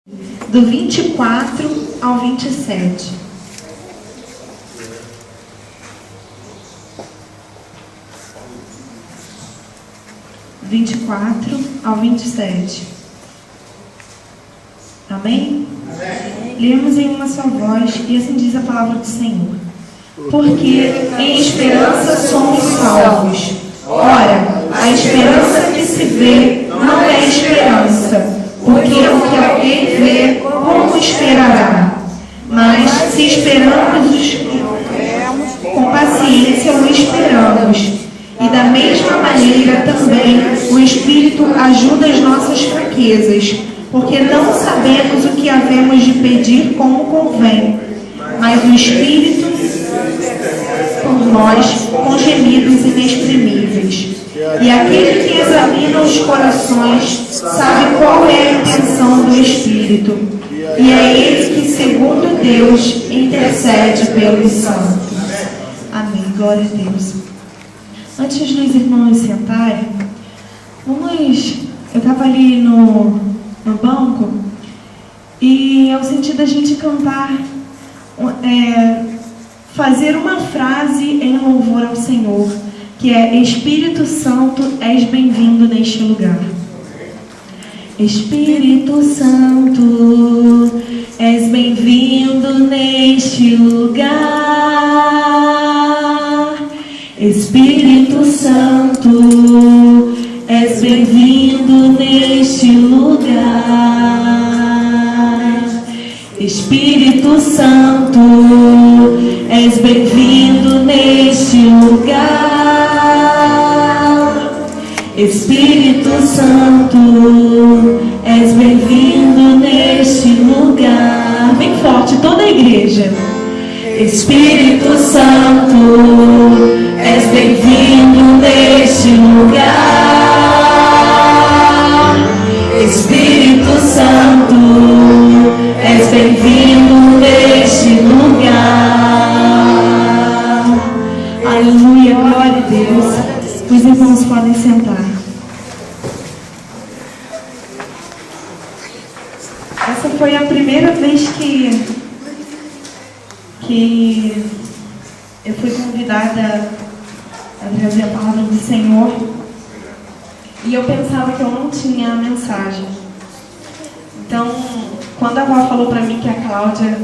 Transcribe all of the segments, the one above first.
do 24 ao 27. Do 24 ao 27. Amém? Lemos em uma só voz, e assim diz a palavra do Senhor. Porque em esperança somos salvos. Ora, a esperança que se vê não é esperança, porque o que alguém vê, como esperará? Mas se esperamos com paciência, o esperamos. E da mesma maneira também o Espírito ajuda as nossas fraquezas, porque não sabemos o que havemos de pedir como convém, mas o Espírito por nós com gemidos inexprimíveis. E aquele que examina os corações sabe qual é a intenção do Espírito, e é ele que, segundo Deus, intercede pelos santos. Amém. Glória a Deus. Antes dos irmãos sentarem, eu estava ali no banco e eu senti da gente cantar, fazer uma frase em louvor ao Senhor, que é: Espírito Santo, és bem-vindo neste lugar. Espírito Santo, és bem-vindo neste lugar. Espírito Santo, és bem-vindo neste lugar. Espírito Santo, és bem-vindo neste lugar. Espírito Santo, és bem-vindo neste lugar. Bem forte, toda a igreja. Espírito Santo, és bem-vindo neste lugar. Espírito Santo, és bem-vindo neste lugar. Aleluia, glória a Deus. Os irmãos podem sentar. Essa foi a primeira vez que eu fui convidada a trazer a palavra do Senhor, e eu pensava que eu não tinha a mensagem. Então, quando a avó falou para mim que a Cláudia,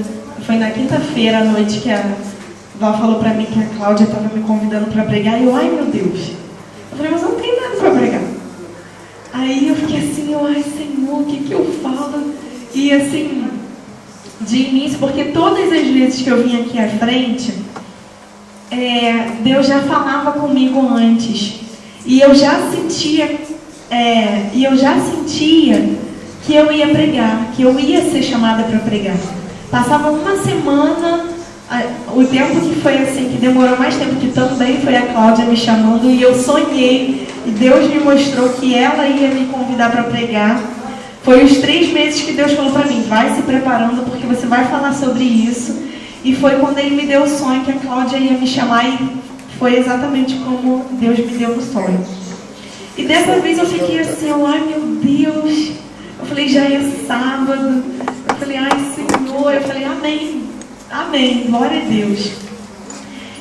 foi na quinta-feira à noite que a avó falou para mim que a Cláudia estava me convidando para pregar, e eu, ai meu Deus, eu falei, mas eu não tenho nada para pregar. Aí eu fiquei assim, ai Senhor, o que eu falo? E assim, de início, porque todas as vezes que eu vim aqui à frente, Deus já falava comigo antes, e eu já sentia que eu ia pregar, que eu ia ser chamada para pregar. Passava uma semana, o tempo que foi assim, que demorou mais tempo, que também foi a Cláudia me chamando, e eu sonhei, e Deus me mostrou que ela ia me convidar para pregar. Foi os 3 meses que Deus falou para mim, vai se preparando porque você vai falar sobre isso. E foi quando Ele me deu o sonho que a Cláudia ia me chamar, e foi exatamente como Deus me deu no sonho. E dessa vez eu fiquei assim, ai meu Deus, eu falei, já é sábado, eu falei, ai Senhor, eu falei, amém, amém, glória a Deus.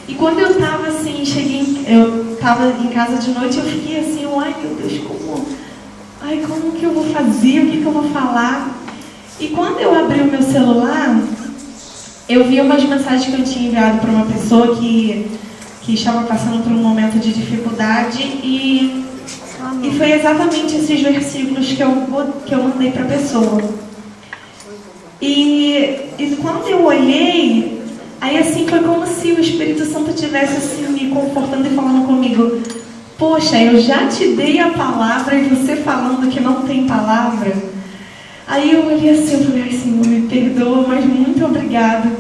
E quando eu estava assim, eu estava em casa de noite, eu fiquei assim, ai meu Deus, como que eu vou fazer, o que eu vou falar? E quando eu abri o meu celular, eu vi umas mensagens que eu tinha enviado para uma pessoa que estava passando por um momento de dificuldade, e foi exatamente esses versículos que eu mandei para a pessoa. E quando eu olhei, aí assim foi como se o Espírito Santo estivesse assim, me confortando e falando comigo, poxa, eu já te dei a palavra e você falando que não tem palavra. Aí eu olhei assim, eu falei, ai Senhor, me perdoa, mas muito obrigada,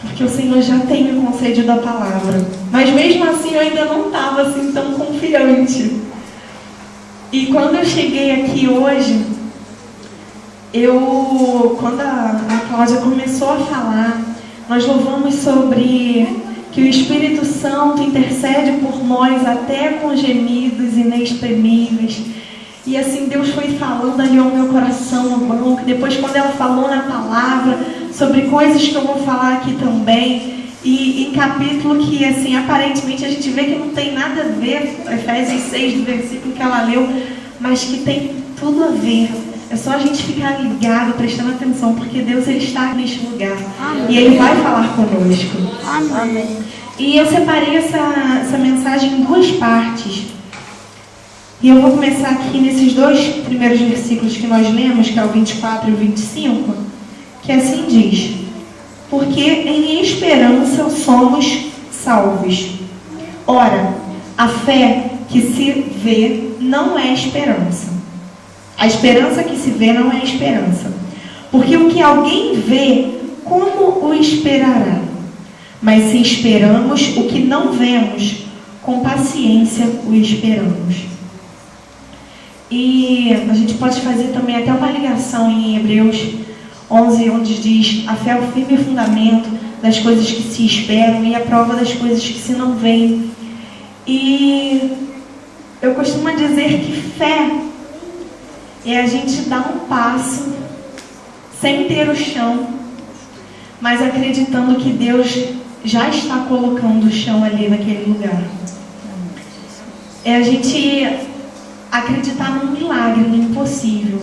porque o Senhor já tem me concedido a palavra. Mas mesmo assim eu ainda não estava assim tão confiante. E quando eu cheguei aqui hoje, quando a Cláudia começou a falar, nós louvamos sobre que o Espírito Santo intercede por nós até com gemidos inexprimíveis. E assim, Deus foi falando ali ao meu coração no banco. Depois, quando ela falou na palavra sobre coisas que eu vou falar aqui também, e em capítulo que, assim, aparentemente a gente vê que não tem nada a ver, Efésios 6, do versículo que ela leu, mas que tem tudo a ver. É só a gente ficar ligado, prestando atenção, porque Deus, Ele está neste lugar. Amém. E Ele vai falar conosco. Amém. E eu separei essa mensagem em duas partes. E eu vou começar aqui nesses dois primeiros versículos que nós lemos, que é o 24 e o 25, que assim diz: porque em esperança somos salvos. Ora, a fé que se vê não é esperança. A esperança que se vê não é esperança. Porque o que alguém vê, como o esperará? Mas se esperamos o que não vemos, com paciência o esperamos. E a gente pode fazer também até uma ligação em Hebreus 11, onde diz: a fé é o firme fundamento das coisas que se esperam e a prova das coisas que se não veem. E eu costumo dizer que fé é a gente dar um passo sem ter o chão, mas acreditando que Deus já está colocando o chão ali naquele lugar. É a gente acreditar num milagre, no impossível.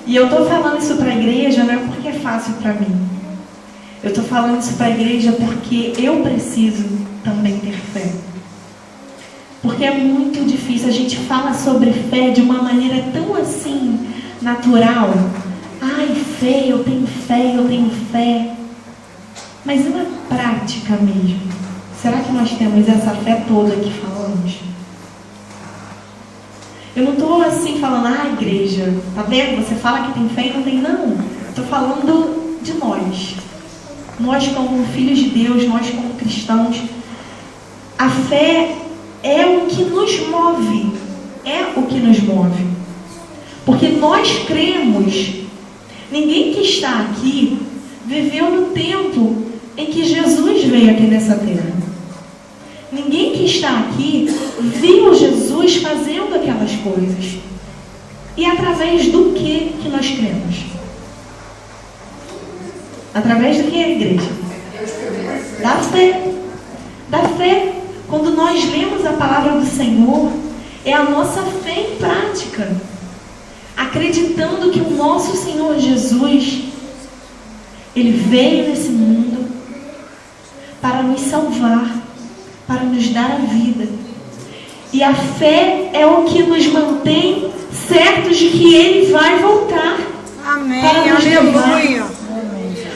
E eu estou falando isso para a igreja não é porque é fácil para mim. Eu estou falando isso para a igreja porque eu preciso também ter fé. Porque é muito difícil. A gente fala sobre fé de uma maneira tão assim, natural. Ai, fé, eu tenho fé, eu tenho fé. Mas e na prática mesmo? Será que nós temos essa fé toda que falamos? Eu não estou assim falando, igreja, tá vendo? Você fala que tem fé e não tem, não. Estou falando de nós. Nós como filhos de Deus, nós como cristãos. A fé é o que nos move. É o que nos move. Porque nós cremos. Ninguém que está aqui viveu no tempo em que Jesus veio aqui nessa terra. Ninguém que está aqui viu Jesus fazendo aquelas coisas. E através do que nós cremos? Através do que é a igreja? Da fé. Da fé. Quando nós lemos a palavra do Senhor, é a nossa fé em prática. Acreditando que o nosso Senhor Jesus, Ele veio nesse mundo para nos salvar, para nos dar a vida. E a fé é o que nos mantém certos de que Ele vai voltar. Amém. Para nos Aleluia.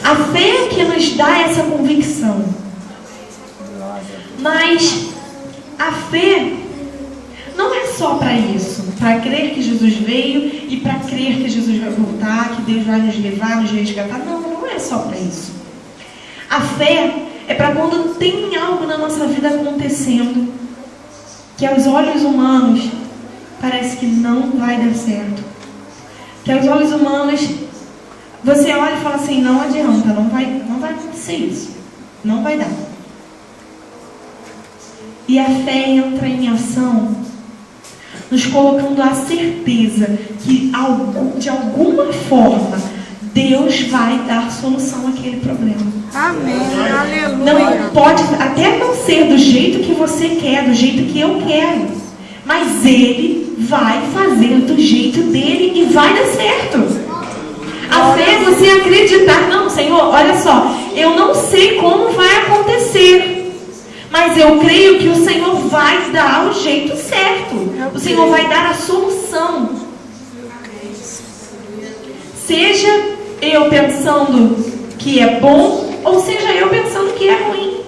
A fé é que nos dá essa convicção. Mas a fé não é só para isso, para crer que Jesus veio e para crer que Jesus vai voltar, que Deus vai nos levar, nos resgatar. Não, não é só para isso. A fé é para quando tem algo na nossa vida acontecendo, que aos olhos humanos parece que não vai dar certo. Que aos olhos humanos você olha e fala assim, não adianta, não vai acontecer isso. Não vai dar. E a fé entra em ação, nos colocando a certeza que de alguma forma Deus vai dar solução àquele problema. Amém. Aleluia. Não pode até não ser do jeito que você quer, do jeito que eu quero, mas Ele vai fazer do jeito dele e vai dar certo. A fé é você acreditar, não, Senhor, olha só, eu não sei como vai acontecer, mas eu creio que o Senhor vai dar o jeito certo. O Senhor vai dar a solução. Seja eu pensando que é bom, ou seja eu pensando que é ruim.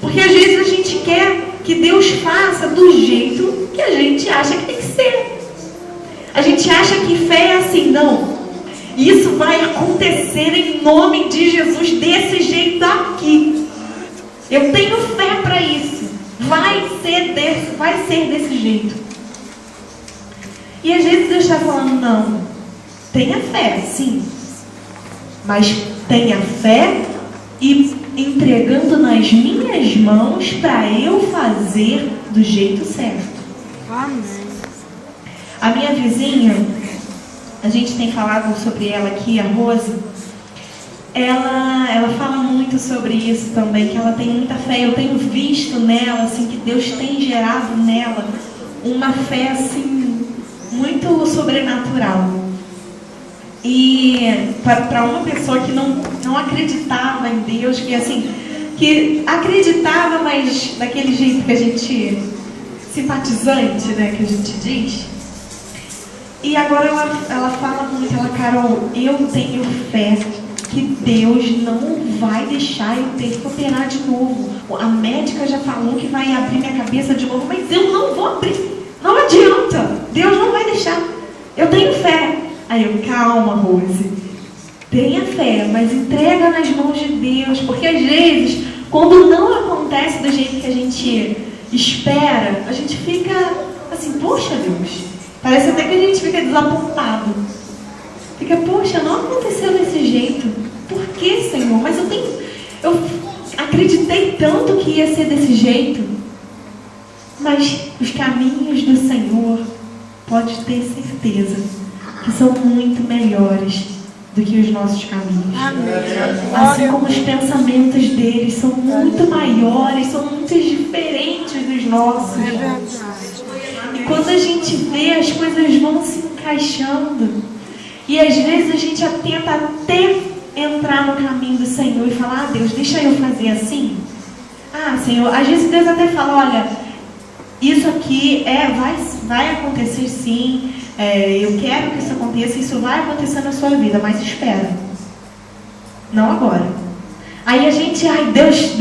Porque às vezes a gente quer que Deus faça do jeito que a gente acha que tem que ser. A gente acha que fé é assim, não. Isso vai acontecer em nome de Jesus, desse jeito aqui. Eu tenho fé para isso. Vai ser desse jeito. E às vezes Deus está falando, não. Tenha fé, sim. Mas tenha fé e entregando nas minhas mãos para eu fazer do jeito certo. Amém. A minha vizinha, a gente tem falado sobre ela aqui, a Rose, ela fala muito sobre isso também, que ela tem muita fé. Eu tenho visto nela, assim, que Deus tem gerado nela uma fé, assim, muito sobrenatural. E para uma pessoa que não acreditava em Deus, que assim, que acreditava, mas daquele jeito que a gente, simpatizante, né, que a gente diz. E agora ela fala muito, Carol, eu tenho fé que Deus não vai deixar eu ter que operar de novo. A médica já falou que vai abrir minha cabeça de novo, mas eu não vou abrir. Não adianta. Deus não vai deixar. Eu tenho fé. Aí eu, calma, Rose. Tenha fé, mas entrega nas mãos de Deus. Porque às vezes, quando não acontece do jeito que a gente espera, a gente fica assim, poxa Deus. Parece até que a gente fica desapontado. Fica, poxa, não aconteceu desse jeito. Por que, Senhor? Mas eu acreditei tanto que ia ser desse jeito. Mas os caminhos do Senhor, pode ter certeza, que são muito melhores do que os nossos caminhos. Assim como os pensamentos deles são muito maiores, são muito diferentes dos nossos. É verdade. E quando a gente vê, as coisas vão se encaixando. E às vezes a gente tenta até entrar no caminho do Senhor e falar, Deus, deixa eu fazer assim. Senhor, às vezes Deus até fala, olha, isso aqui vai acontecer sim, eu quero que isso aconteça, isso vai acontecer na sua vida, mas espera. Não agora. Aí a gente, Deus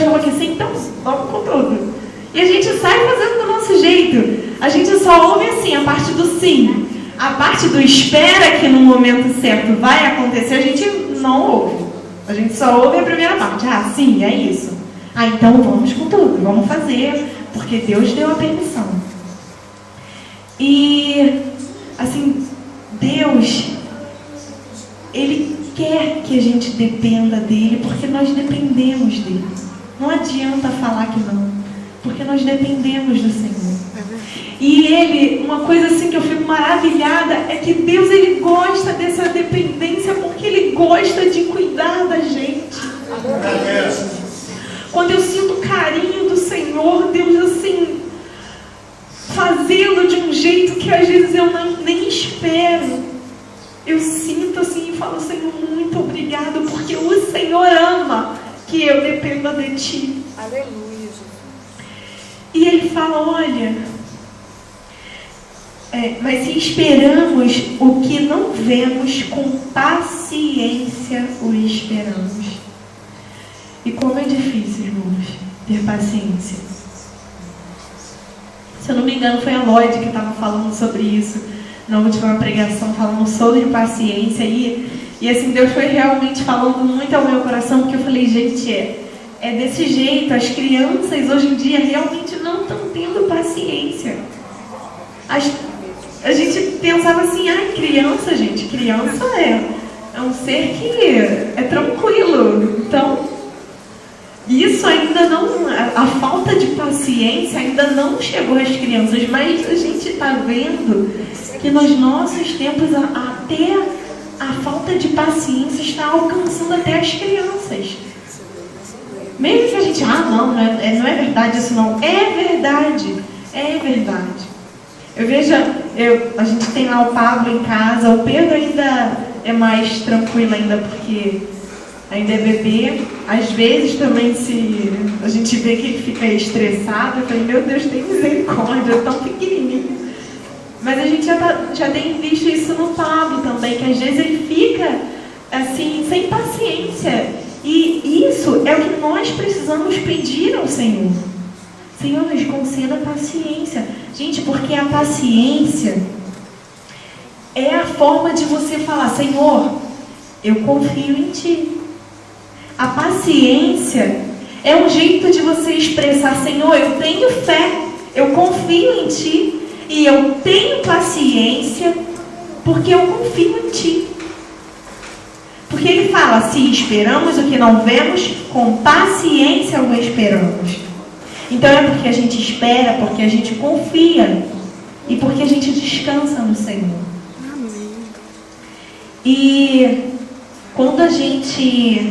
falou que sim, então vamos com tudo. E a gente sai fazendo do nosso jeito. A gente só ouve assim, a parte do sim. A parte do espera que no momento certo vai acontecer, a gente não ouve. A gente só ouve a primeira parte. Sim, é isso. Então vamos com tudo, vamos fazer, porque Deus deu a permissão. E, assim, Deus, Ele quer que a gente dependa dEle, porque nós dependemos dEle. Não adianta falar que não, porque nós dependemos do Senhor. E Ele, uma coisa assim que eu fico maravilhada, é que Deus, Ele gosta dessa dependência, porque Ele gosta de cuidar da gente. Quando eu sinto o carinho do Senhor, Deus assim, fazendo de um jeito que às vezes eu nem espero, eu sinto assim e falo, Senhor, muito obrigado, porque o Senhor ama que eu dependa de Ti. Aleluia. E Ele fala, olha, mas se esperamos o que não vemos, com paciência o esperamos. E como é difícil, irmãos, ter paciência. Se eu não me engano, foi a Lloyd que estava falando sobre isso na última pregação, falando sobre paciência. E assim, Deus foi realmente falando muito ao meu coração, porque eu falei, gente, é desse jeito. As crianças hoje em dia realmente não estão tendo paciência. A gente pensava assim, criança é um ser que é tranquilo. Então, isso ainda não, a falta de paciência ainda não chegou às crianças, mas a gente está vendo que nos nossos tempos até a falta de paciência está alcançando até as crianças. Mesmo que a gente, não é verdade isso não. É verdade. Eu vejo, a gente tem lá o Pablo em casa, o Pedro ainda é mais tranquilo ainda, porque ainda é bebê. Às vezes também, se a gente vê que ele fica estressado, eu falei, meu Deus, tem misericórdia, é tão pequenininho. Mas a gente já tem visto isso no Pablo também, que às vezes ele fica assim, sem paciência. E isso é o que nós precisamos pedir ao Senhor. Senhor, nos conceda paciência. Gente, porque a paciência é a forma de você falar, Senhor, eu confio em Ti. A paciência é um jeito de você expressar, Senhor, eu tenho fé, eu confio em Ti. E eu tenho paciência porque eu confio em Ti. Porque Ele fala, se esperamos o que não vemos, com paciência o esperamos. Então é porque a gente espera, porque a gente confia. e porque a gente descansa no Senhor. Amém. E quando a gente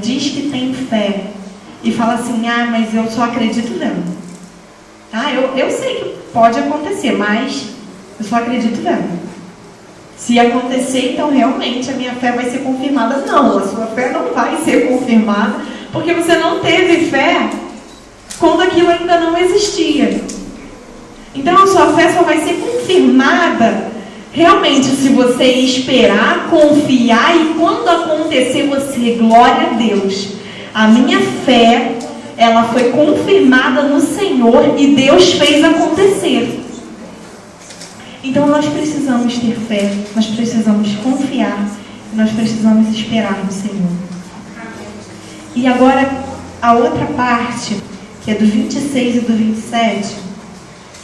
diz que tem fé e fala assim, mas eu só acredito vendo. Eu sei que pode acontecer, mas eu só acredito vendo. Se acontecer, então realmente a minha fé vai ser confirmada. Não, a sua fé não vai ser confirmada, porque você não teve fé quando aquilo ainda não existia. Então a sua fé só vai ser confirmada realmente se você esperar, confiar e quando acontecer você, glória a Deus. A minha fé, ela foi confirmada no Senhor e Deus fez acontecer. Então nós precisamos ter fé, nós precisamos confiar, nós precisamos esperar no Senhor. E agora a outra parte, que é do 26 e do 27,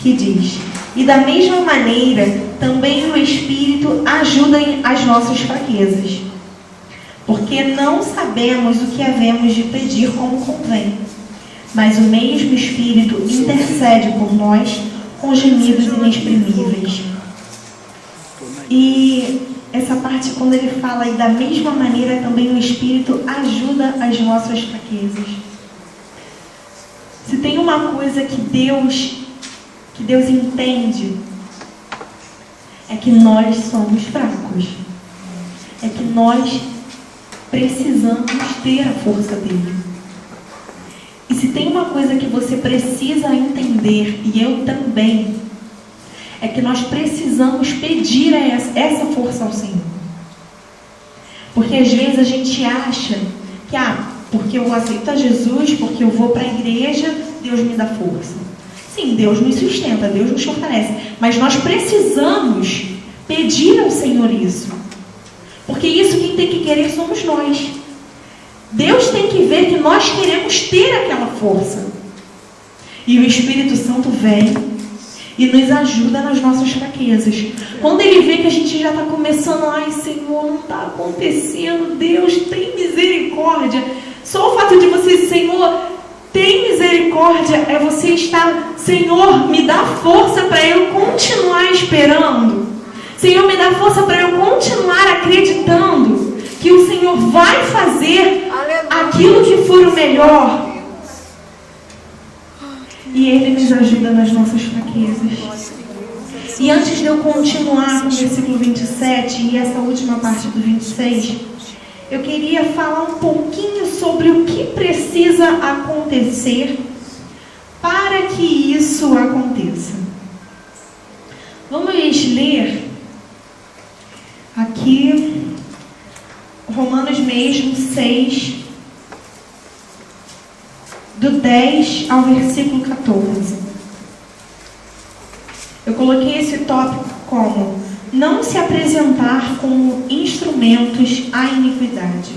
que diz: e da mesma maneira também o Espírito ajuda as nossas fraquezas, porque não sabemos o que havemos de pedir como convém, mas o mesmo Espírito intercede por nós com gemidos inexprimíveis. E essa parte, quando ele fala, e da mesma maneira também o Espírito ajuda as nossas fraquezas. Se tem uma coisa que Deus entende, é que nós somos fracos. É que nós precisamos ter a força dele. E se tem uma coisa que você precisa entender, e eu também, é que nós precisamos pedir essa força ao Senhor. Porque às vezes a gente acha que, porque eu aceito a Jesus, porque eu vou para a igreja, Deus me dá força. Sim, Deus nos sustenta, Deus nos fortalece. Mas nós precisamos pedir ao Senhor isso. Porque isso quem tem que querer somos nós. Deus tem que ver que nós queremos ter aquela força. E o Espírito Santo vem e nos ajuda nas nossas fraquezas. Quando Ele vê que a gente já está começando, Senhor, não está acontecendo, Deus, tem misericórdia. Só o fato de você, Senhor, tem misericórdia, é você estar, Senhor, me dá força para eu continuar esperando. Senhor, me dá força para eu continuar acreditando que o Senhor vai fazer aquilo que for o melhor. E Ele nos ajuda nas nossas fraquezas. E antes de eu continuar com o versículo 27 e essa última parte do 26, eu queria falar um pouquinho sobre o que precisa acontecer para que isso aconteça. Vamos ler aqui Romanos mesmo 6, do 10 ao versículo 14. Eu coloquei esse tópico como não se apresentar como instrumentos à iniquidade.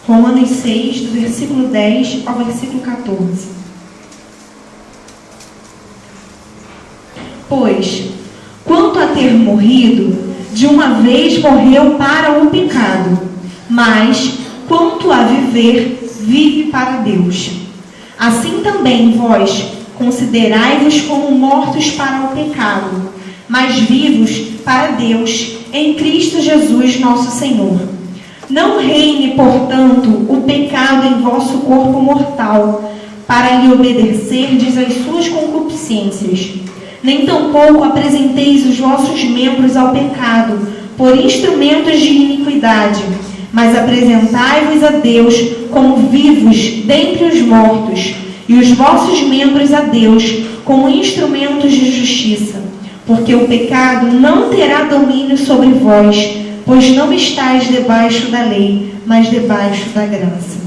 Romanos 6, do versículo 10 ao versículo 14. Pois, quanto a ter morrido, de uma vez morreu para o pecado, mas, quanto a viver, vive para Deus. Assim também vós considerai-vos como mortos para o pecado, mas vivos para Deus em Cristo Jesus nosso Senhor. Não reine, portanto, o pecado em vosso corpo mortal, para lhe obedecerdes às suas concupiscências. Nem tampouco apresenteis os vossos membros ao pecado, por instrumentos de iniquidade, mas apresentai-vos a Deus como vivos dentre os mortos, e os vossos membros a Deus como instrumentos de justiça. Porque o pecado não terá domínio sobre vós, pois não estáis debaixo da lei, mas debaixo da graça.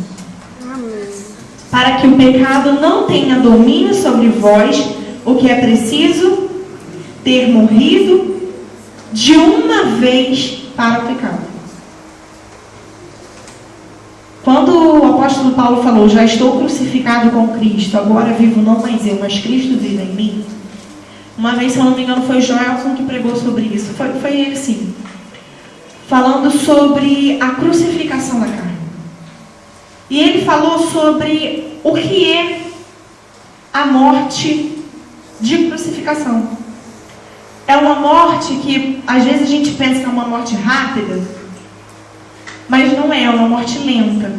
Para que o pecado não tenha domínio sobre vós, o que é preciso? Ter morrido de uma vez para o pecado. Quando o apóstolo Paulo falou, já estou crucificado com Cristo, agora vivo não mais eu, mas Cristo vive em mim. Uma vez, se eu não me engano, foi Joelson que pregou sobre isso. Foi ele sim. Falando sobre a crucificação da carne. E ele falou sobre o que é a morte de crucificação. É uma morte que às vezes a gente pensa que é uma morte rápida, mas não é uma morte lenta.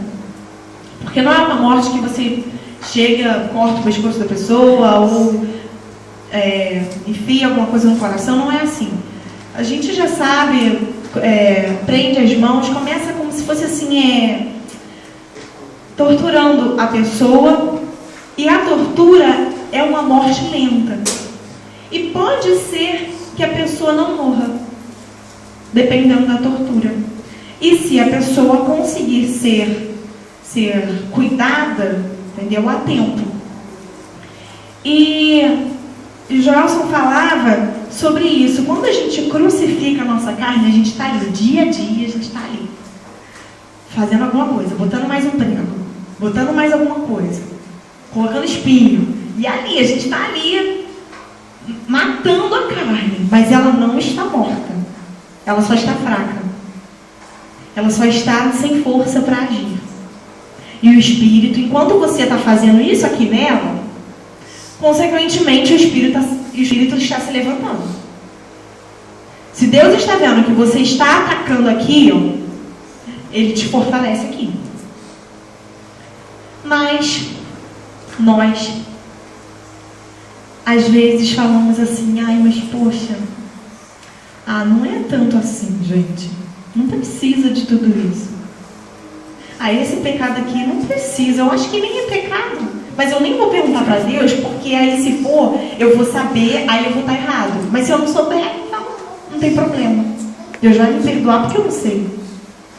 Porque não é uma morte que você chega, corta o pescoço da pessoa ou enfia alguma coisa no coração. Não é assim. A gente já sabe, prende as mãos, começa como se fosse assim, torturando a pessoa. E a tortura é uma morte lenta. E pode ser que a pessoa não morra, dependendo da tortura. E se a pessoa conseguir ser cuidada, entendeu? A tempo. E Joelson falava sobre isso. Quando a gente crucifica a nossa carne, a gente está ali, dia a dia, a gente está ali, fazendo alguma coisa, botando mais um prego, botando mais alguma coisa, colocando espinho. E ali, a gente está ali, matando a carne, mas ela não está morta. Ela só está fraca. Ela só está sem força para agir. E o Espírito, enquanto você está fazendo isso aqui nela, consequentemente o Espírito está se levantando. Se Deus está vendo que você está atacando aqui, Ele te fortalece aqui. Mas nós, às vezes, falamos assim: ai, mas poxa, não é tanto assim, gente. Não precisa de tudo isso. Esse pecado aqui não precisa. Eu acho que nem é pecado. Mas eu nem vou perguntar para Deus, porque aí se for, eu vou saber, aí eu vou estar errado. Mas se eu não souber, então não tem problema. Deus vai me perdoar porque eu não sei.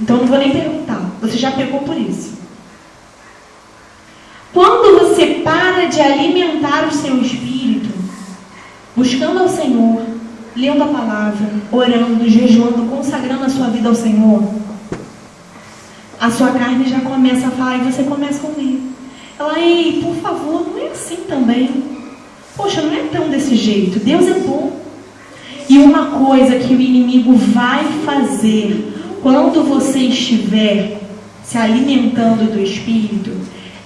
Então eu não vou nem perguntar. Você já pegou por isso. Quando você para de alimentar o seu espírito, buscando ao Senhor, lendo a palavra, orando, jejuando, consagrando a sua vida ao Senhor, a sua carne já começa a falar e você começa a ouvir. Ela: ei, por favor, não é assim também. Poxa, não é tão desse jeito. Deus é bom. E uma coisa que o inimigo vai fazer quando você estiver se alimentando do Espírito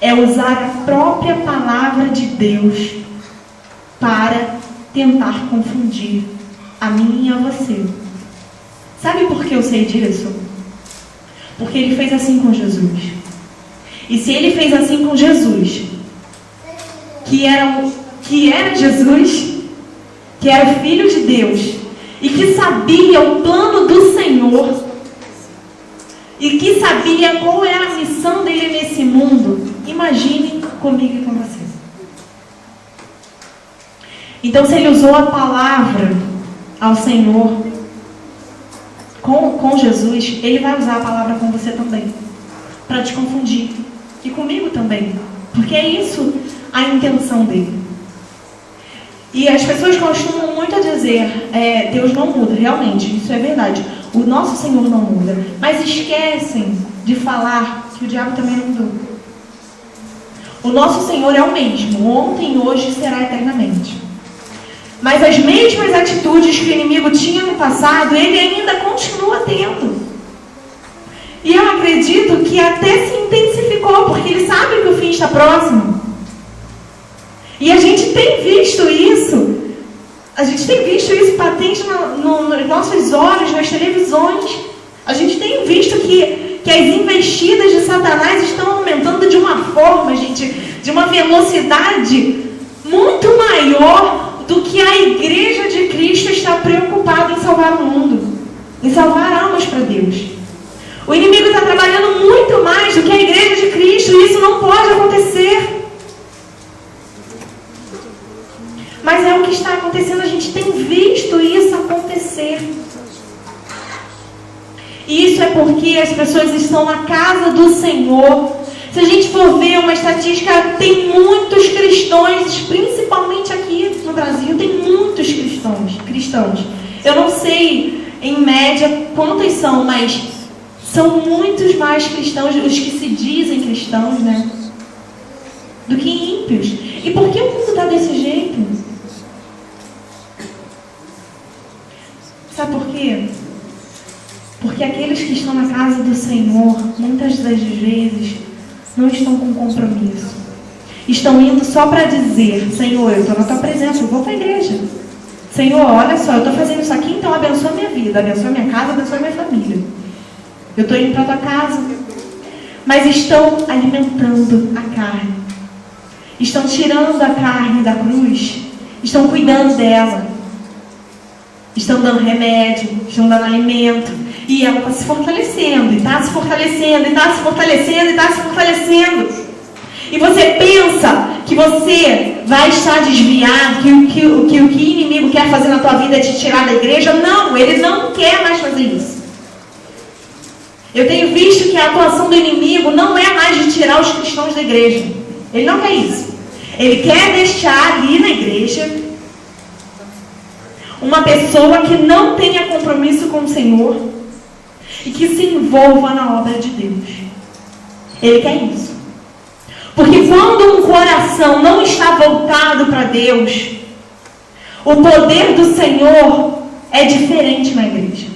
é usar a própria palavra de Deus para tentar confundir a mim e a você. Sabe por que eu sei disso? Porque ele fez assim com Jesus. E se ele fez assim com Jesus, que era Jesus, que era o Filho de Deus, e que sabia o plano do Senhor, e que sabia qual era a missão dele nesse mundo, imagine comigo e com você. Então, se ele usou a palavra ao Senhor com Jesus, ele vai usar a palavra com você também, para te confundir. E comigo também. Porque é isso a intenção dele. E as pessoas costumam muito a dizer: Deus não muda. Realmente, isso é verdade. O nosso Senhor não muda. Mas esquecem de falar que o diabo também não mudou. O nosso Senhor é o mesmo. Ontem, hoje e será eternamente. Mas as mesmas atitudes que o inimigo tinha no passado, ele ainda continua tendo. E eu acredito que até se intensificou, porque ele sabe que o fim está próximo. E a gente tem visto isso. A gente tem visto isso patente nos nossos olhos, nas televisões. A gente tem visto que as investidas de Satanás estão aumentando de uma forma, gente, de uma velocidade muito maior do que a igreja de Cristo está preocupada em salvar o mundo, em salvar almas para Deus. O inimigo está trabalhando muito mais do que a igreja de Cristo, e isso não pode acontecer. Mas é o que está acontecendo, a gente tem visto isso acontecer. E isso é porque as pessoas estão na casa do Senhor. Se a gente for ver uma estatística, tem muitos cristãos, principalmente aqui no Brasil, tem muitos cristãos. Eu não sei em média quantos são, mas são muitos mais cristãos, os que se dizem cristãos, né, do que ímpios. E por que o mundo está desse jeito? Sabe por quê? Porque aqueles que estão na casa do Senhor, muitas das vezes, não estão com compromisso. estão indo só para dizer: Senhor, eu estou na tua presença, eu vou para a igreja. Senhor, olha só, eu estou fazendo isso aqui, então abençoa a minha vida, abençoa a minha casa, abençoa a minha família. Eu estou indo para a tua casa. Mas estão alimentando a carne. Estão tirando a carne da cruz. Estão cuidando dela. Estão dando remédio, estão dando alimento. E ela está se fortalecendo, e está se fortalecendo, e está se fortalecendo, e está se fortalecendo. E você pensa que você vai estar desviado, que o inimigo quer fazer na tua vida é te tirar da igreja? Não, ele não quer mais fazer isso. Eu tenho visto que a atuação do inimigo não é mais de tirar os cristãos da igreja. Ele não quer isso. Ele quer deixar ali na igreja uma pessoa que não tenha compromisso com o Senhor e que se envolva na obra de Deus. Ele quer isso. Porque quando um coração não está voltado para Deus, o poder do Senhor é diferente na igreja.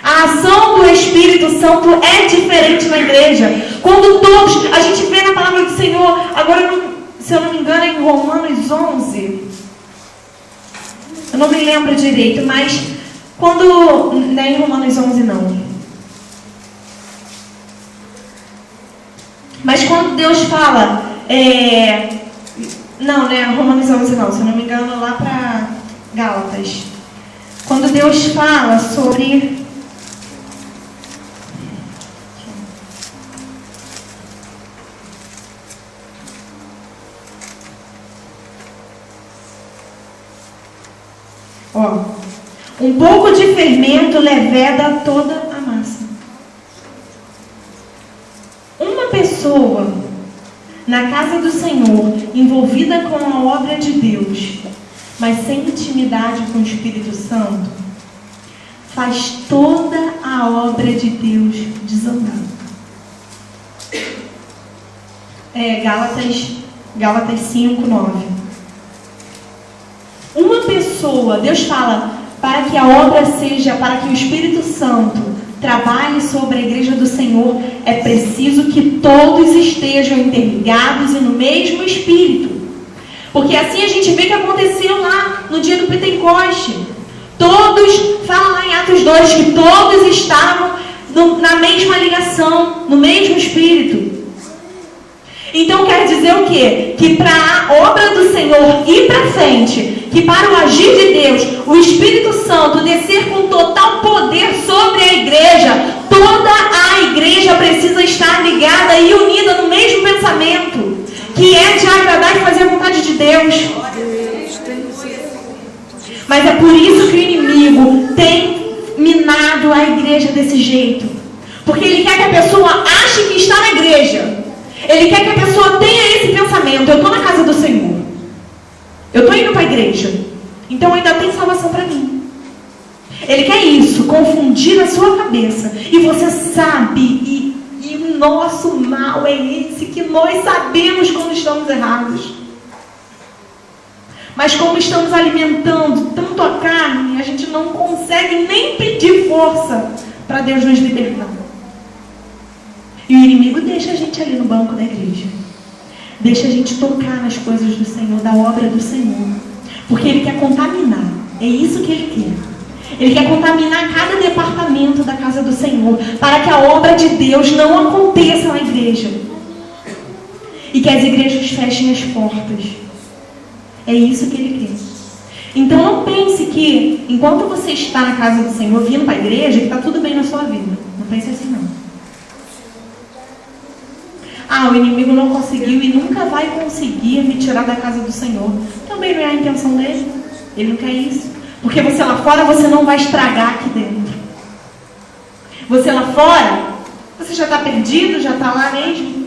A ação do Espírito Santo é diferente na igreja. Quando todos, a gente vê na palavra do Senhor, agora, se eu não me engano, é em Romanos 11. Eu não me lembro direito, mas quando, não é em Romanos 11 não. Mas quando Deus fala, não, né, Romanos 11 não, se eu não me engano, lá para Gálatas. Quando Deus fala sobre... um pouco de fermento leveda toda a massa. Uma pessoa na casa do Senhor, envolvida com a obra de Deus, mas sem intimidade com o Espírito Santo, faz toda a obra de Deus desandar. Gálatas 5, 9. Uma pessoa, Deus fala, para que a obra seja, para que o Espírito Santo trabalhe sobre a igreja do Senhor, é preciso que todos estejam interligados e no mesmo Espírito. Porque assim a gente vê que aconteceu lá no dia do Pentecoste. Todos, fala lá em Atos 2, que todos estavam na mesma ligação, no mesmo Espírito. Então quer dizer o quê? Que para a obra do Senhor ir para frente, que para o agir de Deus, o Espírito Santo descer com total poder sobre a igreja, toda a igreja precisa estar ligada e unida no mesmo pensamento, que é de agradar e fazer a vontade de Deus. Mas é por isso que o inimigo tem minado a igreja desse jeito. Porque ele quer que a pessoa ache que está na igreja. Ele quer que a pessoa tenha esse pensamento: eu estou na casa do Senhor, eu estou indo para a igreja, então ainda tem salvação para mim. Ele quer isso, confundir a sua cabeça. E você sabe, e o nosso mal é esse, que nós sabemos quando estamos errados. Mas como estamos alimentando tanto a carne, a gente não consegue nem pedir força para Deus nos libertar. E o inimigo deixa a gente ali no banco da igreja. Deixa a gente tocar nas coisas do Senhor, da obra do Senhor. Porque ele quer contaminar. É isso que ele quer. Ele quer contaminar cada departamento da casa do Senhor, para que a obra de Deus não aconteça na igreja. E que as igrejas fechem as portas. É isso que ele quer. Então não pense que, enquanto você está na casa do Senhor, vindo para a igreja, que está tudo bem na sua vida. Não pense assim não. O inimigo não conseguiu e nunca vai conseguir me tirar da casa do Senhor. Também não é a intenção dele. Ele não quer isso. Porque você lá fora, você não vai estragar aqui dentro. Você lá fora, você já está perdido, já está lá mesmo.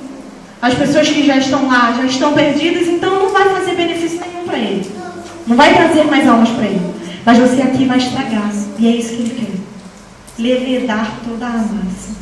As pessoas que já estão lá, já estão perdidas, então não vai fazer benefício nenhum para ele. Não vai trazer mais almas para ele. Mas você aqui vai estragar. E é isso que ele quer. Levedar toda a massa.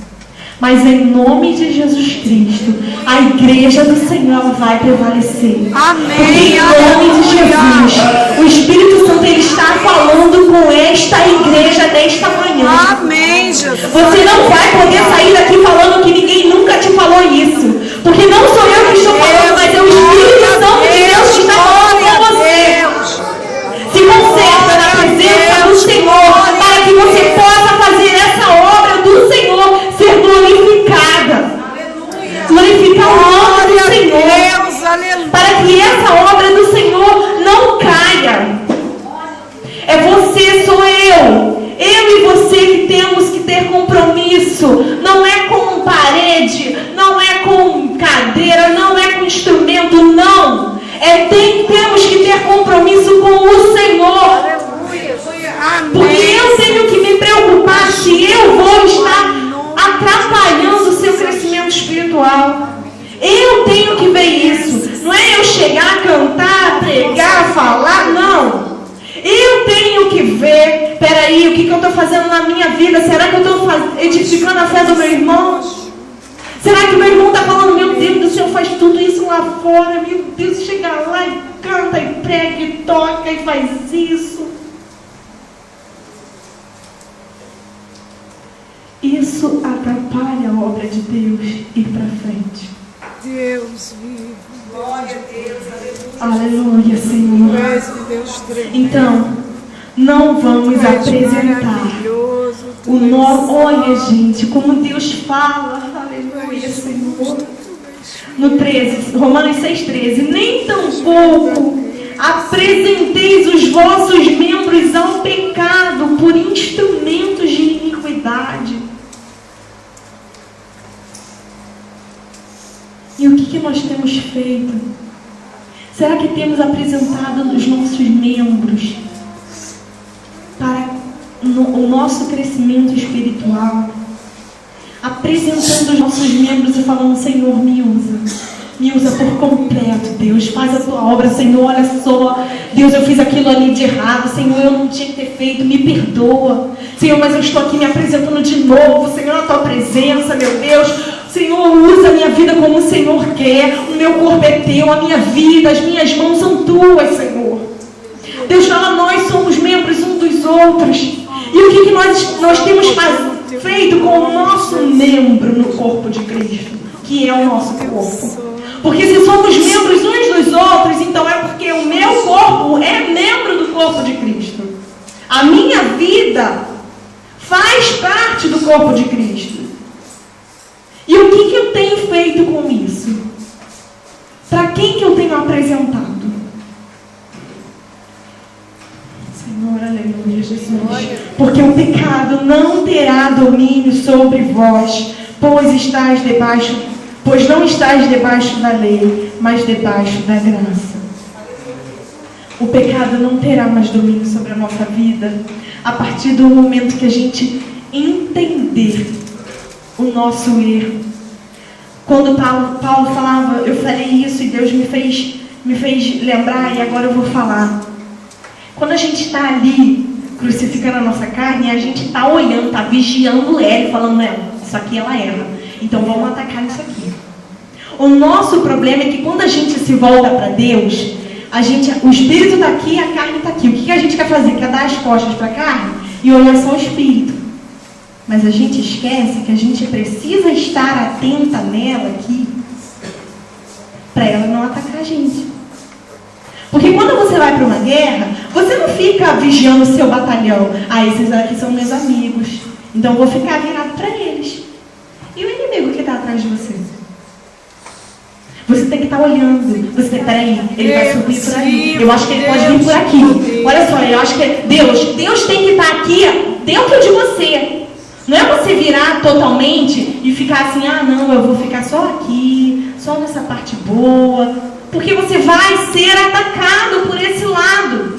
Mas em nome de Jesus Cristo, a igreja do Senhor vai prevalecer. Amém. Porque em nome de Jesus, o Espírito Santo ele está falando com esta igreja nesta manhã. Amém, Jesus. Você não vai poder sair daqui falando que ninguém nunca te falou isso. Porque não sou eu que estou falando, mas é o Espírito Santo temos que ter compromisso. Não é com parede, não é com cadeira, não é com instrumento, não. Temos que ter compromisso com o Senhor. Porque eu tenho que me preocupar se eu vou estar atrapalhando o seu crescimento espiritual. Eu tenho que ver isso. Não é eu chegar, cantar, pregar, falar, não. Eu tenho que ver, peraí, o que eu estou fazendo na minha vida? Será que eu estou edificando a fé do meu irmão? Será que o meu irmão está falando, meu Deus do céu, faz tudo isso lá fora, meu Deus, chega lá e canta e prega e toca e faz isso? Isso atrapalha a obra de Deus ir para frente. Deus vivo. Glória a Deus, aleluia, Senhor. Então, não vamos apresentar o nome. Olha, gente, como Deus fala, aleluia, Senhor. No 13, Romanos 6,13, nem tampouco apresenteis os vossos membros ao pecado por instrumentos de iniquidade. E o que nós temos feito? Será que temos apresentado os nossos membros para o nosso crescimento espiritual? Apresentando os nossos membros e falando, Senhor, me usa por completo, Deus, faz a tua obra, Senhor, olha só, Deus, eu fiz aquilo ali de errado, Senhor, eu não tinha que ter feito, me perdoa, Senhor, mas eu estou aqui me apresentando de novo, Senhor, na tua presença, meu Deus, Senhor, usa a minha vida como o Senhor quer, o meu corpo é teu, a minha vida, as minhas mãos são tuas, Senhor. Deus fala, nós somos membros uns dos outros, e o que nós temos feito com o nosso membro no corpo de Cristo, que é o nosso corpo? Porque se somos membros uns dos outros, então é porque o meu corpo é membro do corpo de Cristo. A minha vida faz parte do corpo de Cristo. E o que eu tenho feito com isso? Para quem que eu tenho apresentado? Senhor, aleluia, Jesus. Porque o pecado não terá domínio sobre vós, pois não estáis debaixo da lei, mas debaixo da graça. O pecado não terá mais domínio sobre a nossa vida a partir do momento que a gente entender o nosso erro. Quando Paulo falava, eu falei isso e Deus me fez lembrar e agora eu vou falar. Quando a gente está ali crucificando a nossa carne, a gente está olhando, está vigiando ela e falando, não, isso aqui ela erra, então vamos atacar isso aqui. O nosso problema é que quando a gente se volta para Deus, o espírito está aqui e a carne está aqui. O que a gente quer fazer? Quer dar as costas para a carne e olhar só o espírito. Mas a gente esquece que a gente precisa estar atenta nela aqui para ela não atacar a gente. Porque quando você vai para uma guerra, você não fica vigiando o seu batalhão. Esses aqui são meus amigos, então eu vou ficar virado para eles. E o inimigo que está atrás de você? Você tem que estar olhando. Você tem, peraí, ele vai subir por ali. Eu acho que ele pode vir por aqui. Olha só, eu acho que Deus tem que estar aqui dentro de você. Não é você virar totalmente e ficar assim, não, eu vou ficar só aqui, só nessa parte boa. Porque você vai ser atacado por esse lado.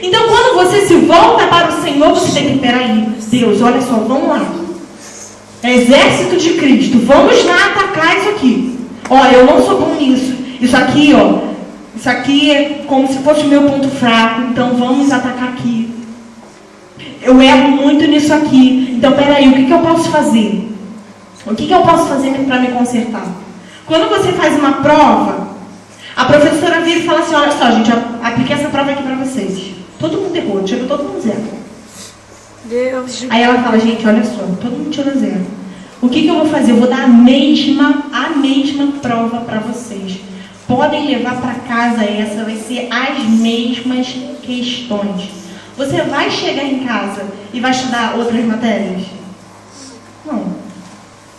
Então, quando você se volta para o Senhor, você tem que, peraí, Deus, olha só, vamos lá. Exército de Cristo, vamos lá atacar isso aqui. Olha, eu não sou bom nisso. Isso aqui é como se fosse o meu ponto fraco. Então vamos atacar aqui. Eu erro muito nisso aqui. Então peraí, o que eu posso fazer? O que eu posso fazer para me consertar? Quando você faz uma prova, a professora vira e fala assim, olha só, gente, apliquei essa prova aqui para vocês. Todo mundo errou, tirou todo mundo zero. Deus. Aí ela fala, gente, olha só, todo mundo tirou zero. O que eu vou fazer? Eu vou dar a mesma prova para vocês. Podem levar para casa essa, vai ser as mesmas questões. Você vai chegar em casa e vai estudar outras matérias? Não.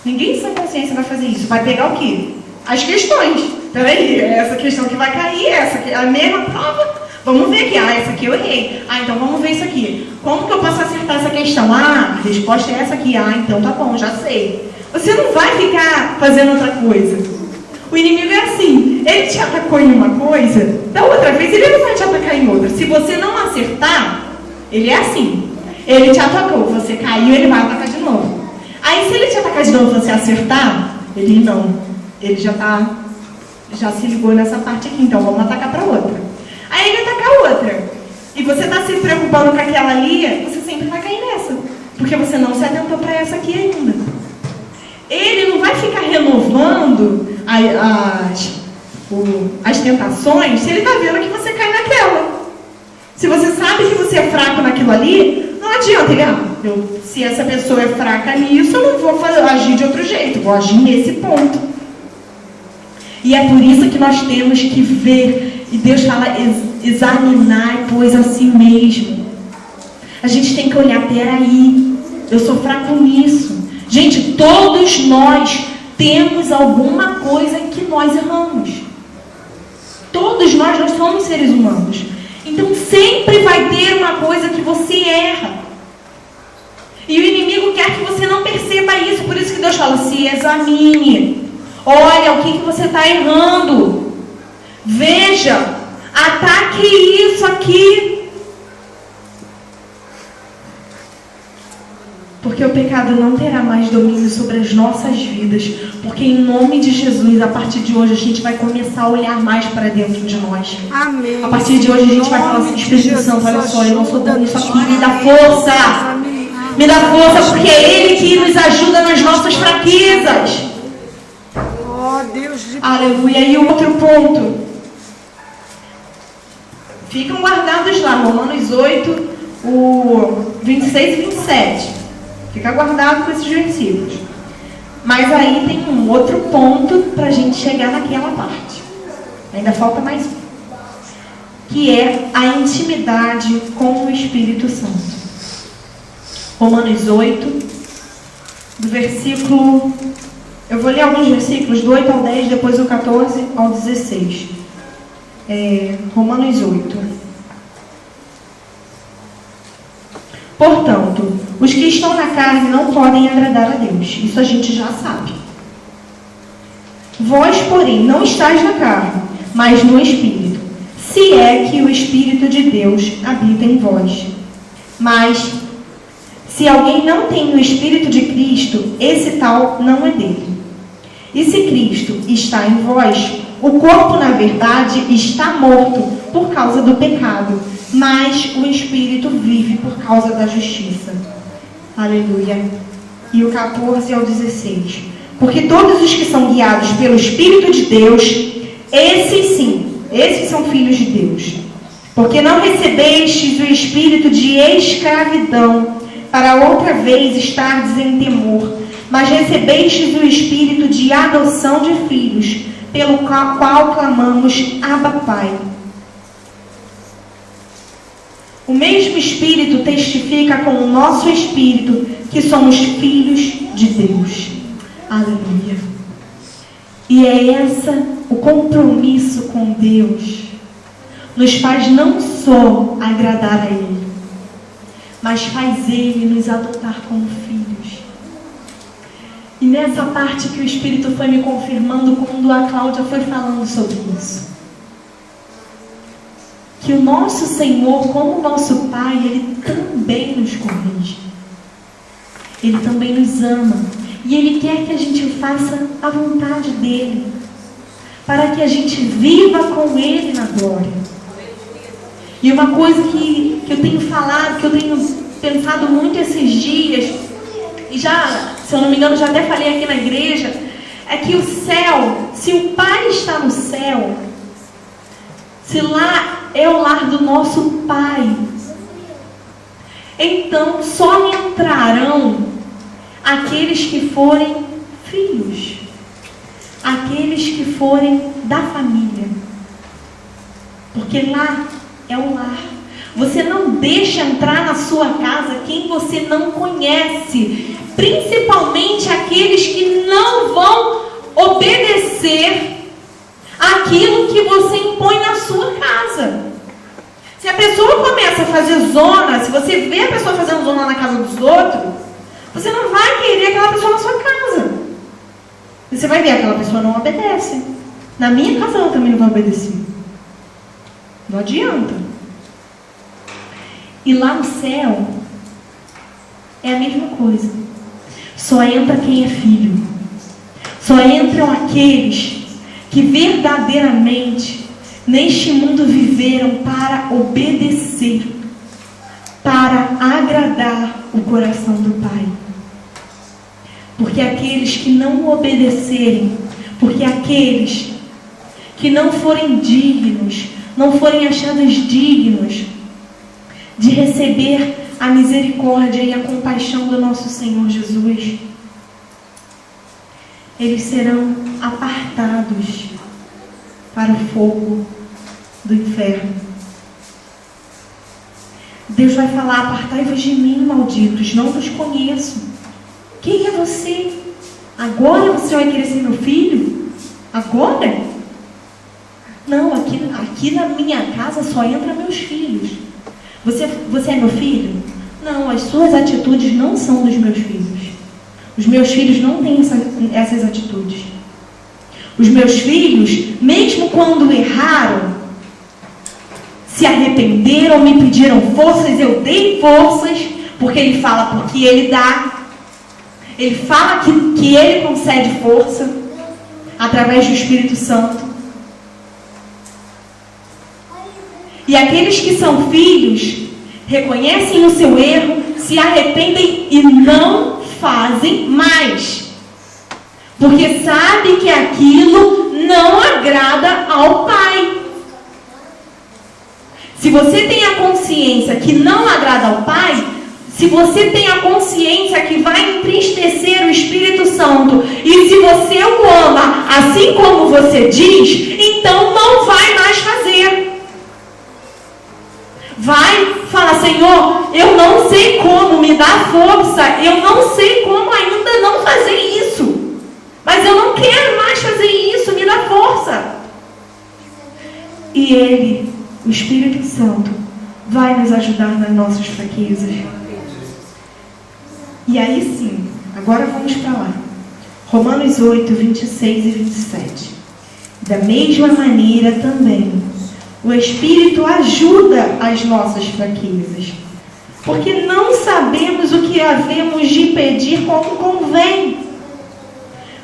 Ninguém sem consciência vai fazer isso. Vai pegar o quê? As questões. Peraí, essa questão que vai cair, essa aqui, a mesma prova. Vamos ver aqui. Essa aqui eu errei. Então vamos ver isso aqui. Como que eu posso acertar essa questão? Ah, a resposta é essa aqui. Ah, então tá bom, já sei. Você não vai ficar fazendo outra coisa. O inimigo é assim. Ele te atacou em uma coisa, da outra vez ele não vai te atacar em outra. Se você não acertar, ele é assim. Ele te atacou, você caiu, ele vai atacar de novo. Aí se ele te atacar de novo e você acertar, ele não. Ele já se ligou nessa parte aqui, então vamos atacar para outra. Aí ele ataca outra. E você está se preocupando com aquela ali, você sempre vai cair nessa. Porque você não se atentou para essa aqui ainda. Ele não vai ficar renovando as tentações se ele está vendo que você cai naquela. Se você sabe que você é fraco naquilo ali, não adianta. Se essa pessoa é fraca nisso, eu não vou agir de outro jeito, vou agir nesse ponto. E é por isso que nós temos que ver, e Deus fala, examinar, pois a si mesmo. A gente tem que olhar, peraí, eu sou fraco nisso. Gente, todos nós temos alguma coisa que nós erramos. Todos nós somos seres humanos. Então sempre vai ter uma coisa que você erra. E o inimigo quer que você não perceba isso. Por isso que Deus fala, se examine. Olha o que você está errando. Veja, ataque isso aqui. Porque o pecado não terá mais domínio sobre as nossas vidas. Porque em nome de Jesus, a partir de hoje, a gente vai começar a olhar mais para dentro de nós. Amém. A partir de hoje, a gente vai falar assim, Espírito Santo, olha só, eu não sou bom nisso aqui, me dá força. Me dá força, porque é Ele que nos ajuda nas nossas fraquezas. Oh, Deus de... Aleluia. E o outro ponto. Ficam guardados lá, Romanos 8, o 26 e 27. Fica guardado com esses versículos. Mas aí tem um outro ponto para a gente chegar naquela parte. Ainda falta mais um. Que é a intimidade com o Espírito Santo. Romanos 8, do versículo... Eu vou ler alguns versículos, do 8 ao 10, depois do 14 ao 16. Romanos 8. Portanto, os que estão na carne não podem agradar a Deus. Isso a gente já sabe. Vós, porém, não estáis na carne, mas no Espírito, se é que o Espírito de Deus habita em vós. Mas, se alguém não tem o Espírito de Cristo, esse tal não é dele. E se Cristo está em vós, o corpo, na verdade, está morto por causa do pecado, mas o Espírito vive por causa da justiça. Aleluia. E o 14 ao 16. Porque todos os que são guiados pelo Espírito de Deus, esses sim, esses são filhos de Deus. Porque não recebestes o espírito de escravidão, para outra vez estardes em temor, mas recebestes o espírito de adoção de filhos, pelo qual clamamos, Abba, Pai. O mesmo Espírito testifica com o nosso espírito que somos filhos de Deus. Aleluia. E é o compromisso com Deus nos faz não só agradar a Ele, mas faz Ele nos adotar como filhos. E nessa parte que o Espírito foi me confirmando quando a Cláudia foi falando sobre isso. Que o nosso Senhor, como nosso Pai, Ele também nos corrige. Ele também nos ama. E Ele quer que a gente faça a vontade dEle. Para que a gente viva com Ele na glória. E uma coisa que eu tenho falado, que eu tenho pensado muito esses dias, e já, se eu não me engano, já até falei aqui na igreja, é que o céu, se o Pai está no céu, se lá é o lar do nosso Pai, então só entrarão aqueles que forem filhos, aqueles que forem da família, porque lá é o lar. Você não deixa entrar na sua casa quem você não conhece, principalmente aqueles que não vão obedecer aquilo que você impõe na sua casa. Se a pessoa começa a fazer zona, se você vê a pessoa fazendo zona na casa dos outros, você não vai querer aquela pessoa na sua casa. Você vai ver, aquela pessoa não obedece. Na minha casa ela também não vai obedecer. Não adianta. E lá no céu é a mesma coisa. Só entra quem é filho. Só entram aqueles que verdadeiramente neste mundo viveram para obedecer, para agradar o coração do Pai. Porque aqueles que não obedecerem, porque aqueles que não forem dignos, não forem achados dignos de receber a misericórdia e a compaixão do nosso Senhor Jesus, eles serão apartados para o fogo do inferno. Deus vai falar: apartai-vos de mim, malditos, não vos conheço. Quem é você? Agora você vai querer ser meu filho? Agora? Não, aqui na minha casa só entra meus filhos. Você é meu filho? Não, as suas atitudes não são dos meus filhos. Os meus filhos não têm essas atitudes. Os meus filhos, mesmo quando erraram, se arrependeram, me pediram forças, eu dei forças, porque ele fala, porque ele dá. Ele fala que ele concede força através do Espírito Santo. E aqueles que são filhos reconhecem o seu erro, se arrependem e não fazem mais. Porque sabe que aquilo não agrada ao Pai. Se você tem a consciência que não agrada ao Pai, se você tem a consciência que vai entristecer o Espírito Santo, e se você o ama assim como você diz, então não vai mais fazer. Vai falar: Senhor, eu não sei como, me dá força, eu não sei como ainda não fazer isso, mas eu não quero mais fazer isso, me dá força. E Ele, o Espírito Santo, vai nos ajudar nas nossas fraquezas. E aí sim, agora vamos para lá. Romanos 8, 26 e 27. Da mesma maneira também, o Espírito ajuda as nossas fraquezas, porque não sabemos o que havemos de pedir como convém.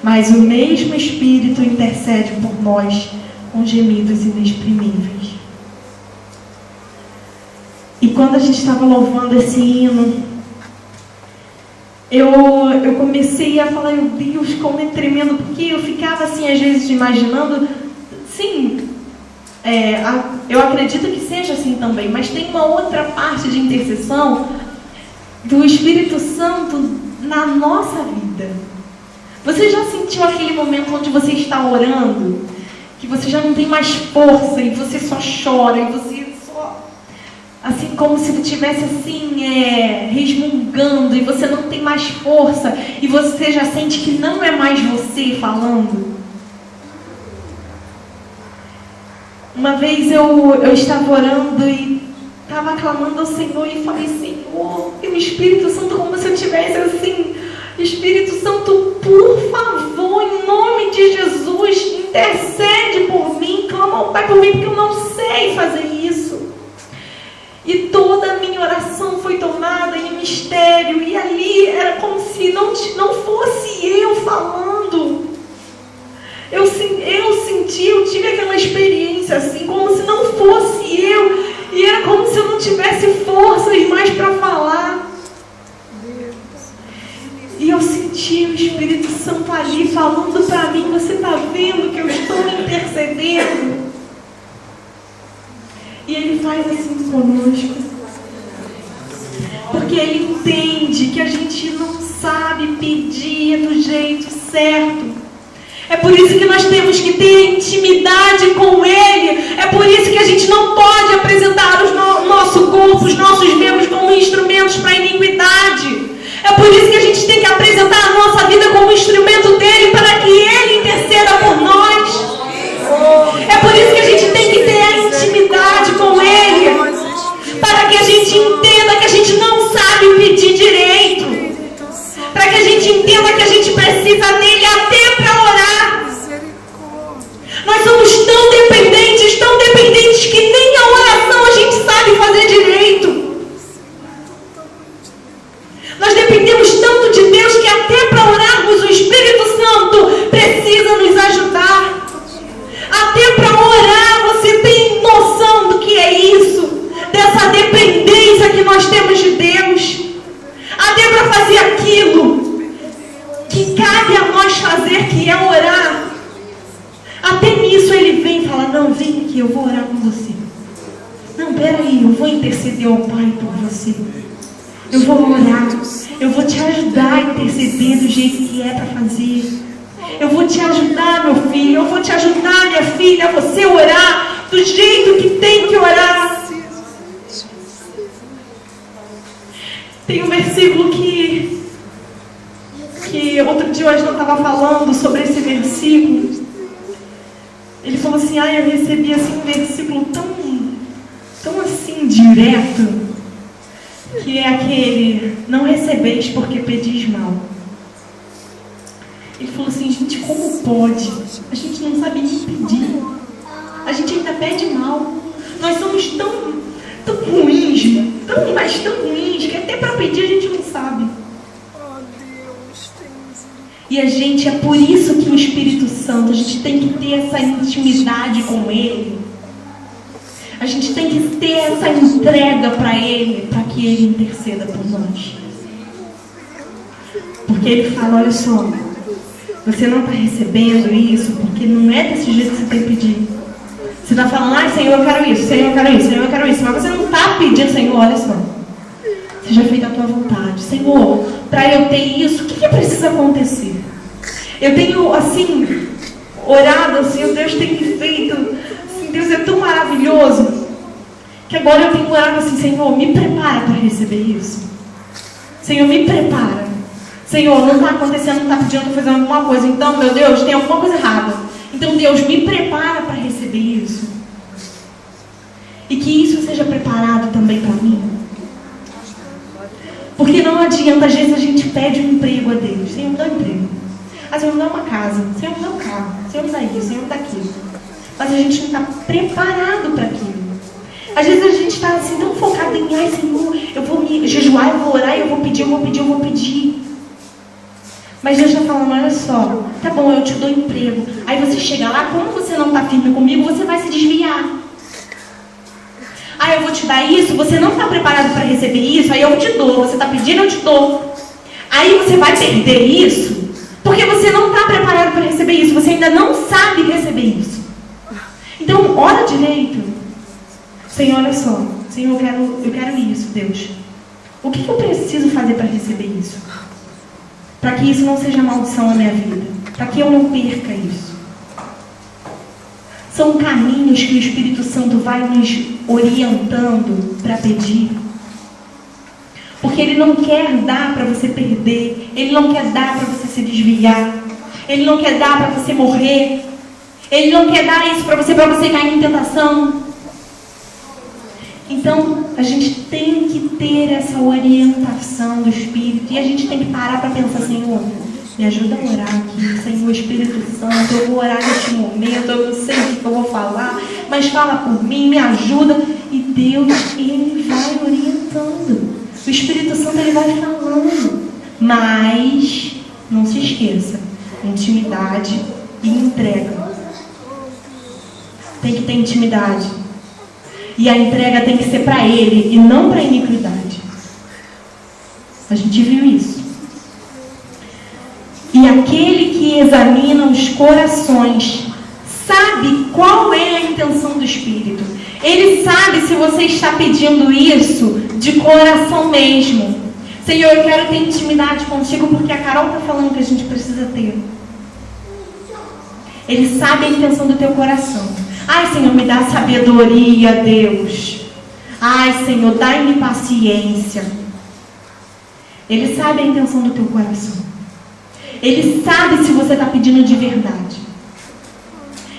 Mas o mesmo Espírito intercede por nós com gemidos inexprimíveis. E quando a gente estava louvando esse hino, eu comecei a falar: meu Deus, como é tremendo, porque eu ficava assim, às vezes, imaginando, sim, eu acredito que seja assim também, mas tem uma outra parte de intercessão do Espírito Santo na nossa vida. Você já sentiu aquele momento onde você está orando, que você já não tem mais força, e você só chora, e você só, assim, como se estivesse assim, resmungando, e você não tem mais força, e você já sente que não é mais você falando? Uma vez eu estava orando e estava clamando ao Senhor e falei: Senhor, e o Espírito Santo, como se eu tivesse assim: Espírito Santo, por favor, em nome de Jesus, intercede por mim, clama ao Pai por mim, porque eu não sei fazer isso. E toda a minha oração foi tomada em mistério, e ali era como se não fosse eu falando. Eu tive aquela experiência assim, como se não fosse eu, e era como se eu não tivesse forças mais para falar. E eu senti o Espírito Santo ali falando para mim: você está vendo que eu estou intercedendo? E Ele faz assim conosco, porque Ele entende que a gente não sabe pedir do jeito certo. É por isso que nós temos que ter intimidade com Ele. É por isso que a gente não pode apresentar o nosso corpo, os nossos membros como instrumentos para a iniquidade. É por isso que a gente tem que apresentar a nossa vida como instrumento dele, para que Ele interceda por nós. É por isso que a gente tem que ter a intimidade com Ele. precisa dele até para orar. Misericórdia. Nós somos tão dependentes que nem a oração a gente sabe fazer direito. Nós dependemos tanto de Deus que até para orarmos o Espírito Santo precisa nos ajudar. Até para orar você tem noção do que é isso? Dessa dependência que nós temos de Deus. Até para fazer aquilo que cabe a nós fazer, que é orar. Até nisso ele vem e fala, não, vem aqui, eu vou orar com você. Não, peraí, eu vou interceder ao Pai por você. Eu vou orar, eu vou te ajudar a interceder do jeito que é para fazer. Eu vou te ajudar, meu filho, eu vou te ajudar, minha filha, a você orar do jeito que tem que orar. Tem um versículo que outro dia o Aslan estava falando sobre esse versículo. Ele falou assim, eu recebi assim, um versículo tão assim direto, que é aquele, não recebeis porque pedis mal. Ele falou assim, gente, como pode? A gente não sabe nem pedir. A gente ainda pede mal. Nós somos tão ruins, mas tão ruins, que até para pedir a gente não sabe. E a gente, é por isso que o Espírito Santo, a gente tem que ter essa intimidade com Ele. A gente tem que ter essa entrega para Ele, para que Ele interceda por nós. Porque Ele fala, olha só, você não está recebendo isso, porque não é desse jeito que você tem que pedir. Você está falando, Senhor, eu quero isso, Senhor, eu quero isso, Senhor, eu quero isso. Mas você não está pedindo, Senhor, olha só. Seja feita a tua vontade. Senhor, para eu ter isso, o que precisa acontecer? Eu tenho, assim, orado, assim, o Deus tem me feito, assim, Deus é tão maravilhoso, que agora eu tenho orado assim, Senhor, me prepara para receber isso. Senhor, me prepara. Senhor, não está acontecendo, não está pedindo para fazer alguma coisa. Então, meu Deus, tem alguma coisa errada. Então, Deus, me prepara para receber isso. E que isso seja preparado também para mim. Porque não adianta, às vezes a gente pede um emprego a Deus. Senhor, me dá um emprego. Senhor, me dá uma casa. Senhor, me dá um carro. Senhor, me dá isso. Senhor, me dá aquilo. Mas a gente não está preparado para aquilo. Às vezes a gente está assim, tão focado em, Senhor, eu vou me jejuar, eu vou orar, eu vou pedir. Mas Deus está falando, olha só, tá bom, eu te dou emprego. Aí você chega lá, como você não está firme comigo, você vai se desviar. Eu vou te dar isso, você não está preparado para receber isso, aí eu te dou, você está pedindo, eu te dou. Aí você vai perder isso, porque você não está preparado para receber isso, você ainda não sabe receber isso. Então, ora direito. Senhor, olha só, Senhor, eu quero isso, Deus. O que eu preciso fazer para receber isso? Para que isso não seja maldição na minha vida, para que eu não perca isso. São caminhos que o Espírito Santo vai nos orientando para pedir. Porque Ele não quer dar para você perder. Ele não quer dar para você se desviar. Ele não quer dar para você morrer. Ele não quer dar isso para você cair em tentação. Então, a gente tem que ter essa orientação do Espírito. E a gente tem que parar para pensar, Senhor, me ajuda a orar aqui, Senhor, Espírito Santo, eu vou orar neste momento, eu não sei o que eu vou falar, mas fala por mim, me ajuda. E Deus, Ele vai orientando. O Espírito Santo, Ele vai falando. Mas, não se esqueça, intimidade e entrega. Tem que ter intimidade. E a entrega tem que ser para Ele e não para a iniquidade. A gente viu isso. E aquele que examina os corações sabe qual é a intenção do Espírito. Ele sabe se você está pedindo isso de coração mesmo. Senhor, eu quero ter intimidade contigo porque a Carol está falando que a gente precisa ter. Ele sabe a intenção do teu coração. Senhor, me dá sabedoria, Deus. Senhor, dai-me paciência. Ele sabe a intenção do teu coração. Ele sabe se você está pedindo de verdade.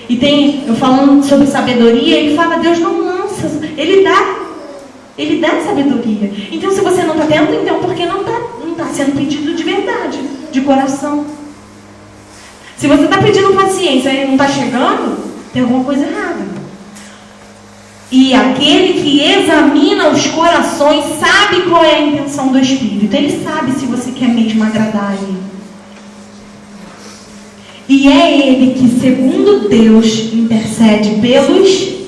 E eu falando sobre sabedoria, ele fala, Deus não lança, Ele dá sabedoria. Então, se você não está tendo, então porque não está sendo pedido de verdade, de coração. Se você está pedindo paciência e não está chegando, tem alguma coisa errada. E aquele que examina os corações sabe qual é a intenção do Espírito. Ele sabe se você quer mesmo agradar a Ele. E é Ele que, segundo Deus, intercede pelos...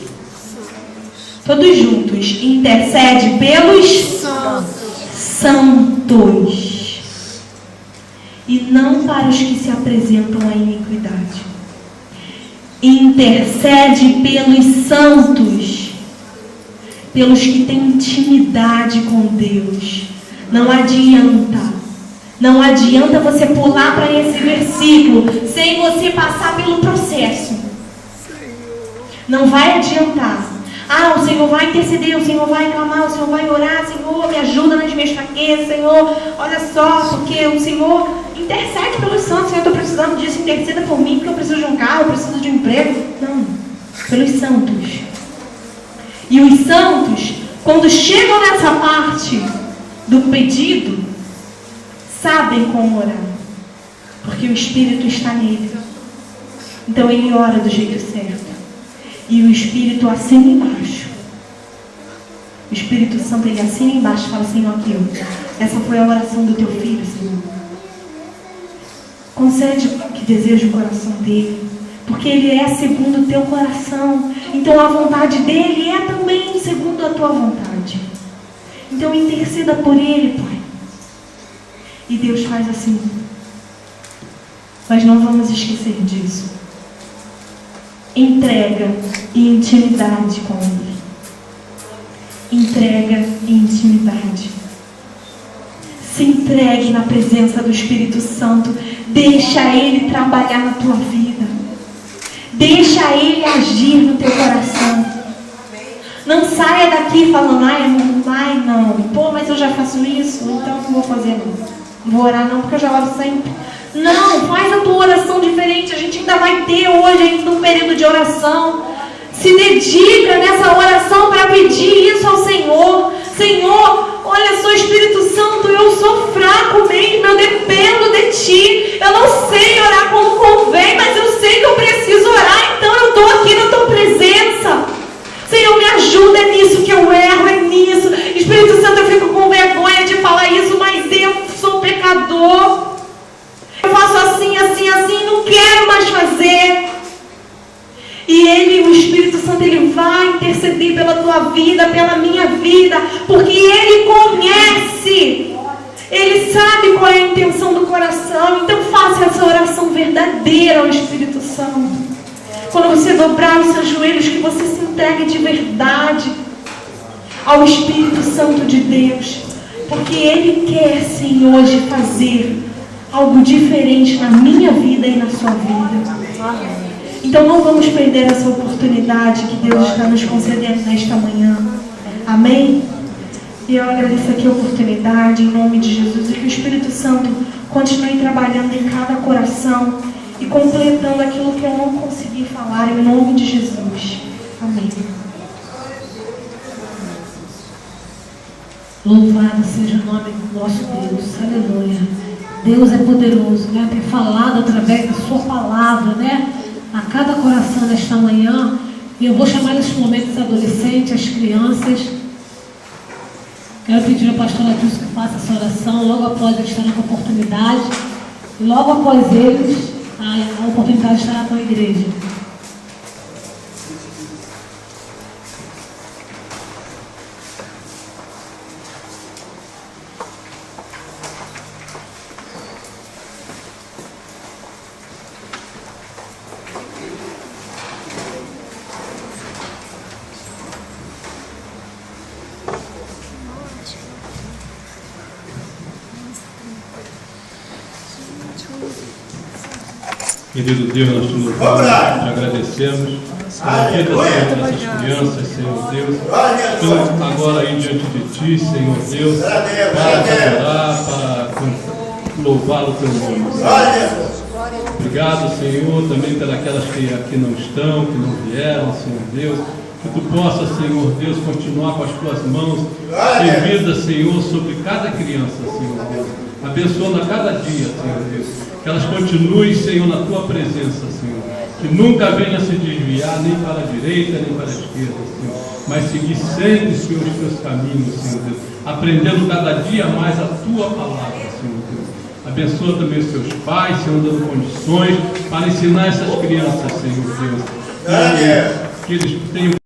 Todos juntos. Intercede pelos santos. E não para os que se apresentam à iniquidade. Intercede pelos santos. Pelos que têm intimidade com Deus. Não adianta. Não adianta você pular para esse versículo sem você passar pelo processo. Não vai adiantar. Ah, o Senhor vai interceder, o Senhor vai clamar, o Senhor vai orar, Senhor, me ajuda nas minhas fraquezas, Senhor, olha só, porque o Senhor intercede pelos santos. Senhor, eu estou precisando disso, interceda por mim, porque eu preciso de um carro, eu preciso de um emprego. Não, pelos santos. E os santos, quando chegam nessa parte do pedido, sabem como orar, porque o Espírito está nele. Então ele ora do jeito certo. E o Espírito assina embaixo. O Espírito Santo, ele assina embaixo e fala: Senhor, aqui, essa foi a oração do teu filho, Senhor. Concede o que deseja o coração dele, porque ele é segundo o teu coração. Então a vontade dele é também segundo a tua vontade. Então interceda por ele, Pai. E Deus faz assim. Mas não vamos esquecer disso. Entrega e intimidade com Ele. Entrega e intimidade. Se entregue na presença do Espírito Santo. Deixa Ele trabalhar na tua vida. Deixa Ele agir no teu coração. Não saia daqui falando: ai, não vai, não. Pô, mas eu já faço isso, então não vou fazer não. Não vou orar não, porque eu já oro sempre. Não, faz a tua oração diferente. A gente ainda vai ter hoje ainda um período de oração. Se dedica nessa oração para pedir isso ao Senhor. Senhor, olha só, Espírito Santo, eu sou fraco mesmo, eu dependo de Ti. Eu não sei orar como convém, mas eu sei que eu preciso orar. Então eu estou aqui na Tua presença. Senhor, me ajuda, é nisso que eu erro, é nisso. Espírito Santo, eu fico com vergonha de falar isso, mas eu sou pecador. Eu faço assim, assim, assim, não quero mais fazer. E Ele, o Espírito Santo, Ele vai interceder pela tua vida, pela minha vida, porque Ele conhece. Ele sabe qual é a intenção do coração. Então faça essa oração verdadeira ao Espírito Santo. Quando você dobrar os seus joelhos, que você se entregue de verdade ao Espírito Santo de Deus. Porque Ele quer, sim, hoje fazer algo diferente na minha vida e na sua vida. Então não vamos perder essa oportunidade que Deus está nos concedendo nesta manhã. Amém? E eu agradeço aqui a oportunidade em nome de Jesus. E que o Espírito Santo continue trabalhando em cada coração e completando aquilo que eu não consegui falar, em nome de Jesus. Amém. Louvado seja o nome do nosso Deus. Aleluia. Deus é poderoso, né? Tem falado através da sua palavra, né? A cada coração nesta manhã. E eu vou chamar neste momento os adolescentes, as crianças. Quero pedir à pastora Dilson que faça essa oração logo após eles terem a oportunidade. E logo após eles, a oportunidade estará com a igreja. Querido Deus, nós te louvamos, te agradecemos pela vida dessas crianças, Senhor Deus. Estamos agora aí diante de Ti, Senhor Deus, para adorar, para louvar o Teu nome, Senhor. Obrigado, Senhor, também pelas que aqui não estão, que não vieram, Senhor Deus. Que Tu possa, Senhor Deus, continuar com as Tuas mãos em vida, Senhor, sobre cada criança, Senhor Deus. Abençoando a cada dia, Senhor Deus. Que elas continuem, Senhor, na tua presença, Senhor. Que nunca venha se desviar nem para a direita, nem para a esquerda, Senhor. Mas seguir sempre, Senhor, os teus caminhos, Senhor Deus. Aprendendo cada dia mais a tua palavra, Senhor Deus. Abençoa também os teus pais, Senhor, dando condições para ensinar essas crianças, Senhor Deus. Que eles tenham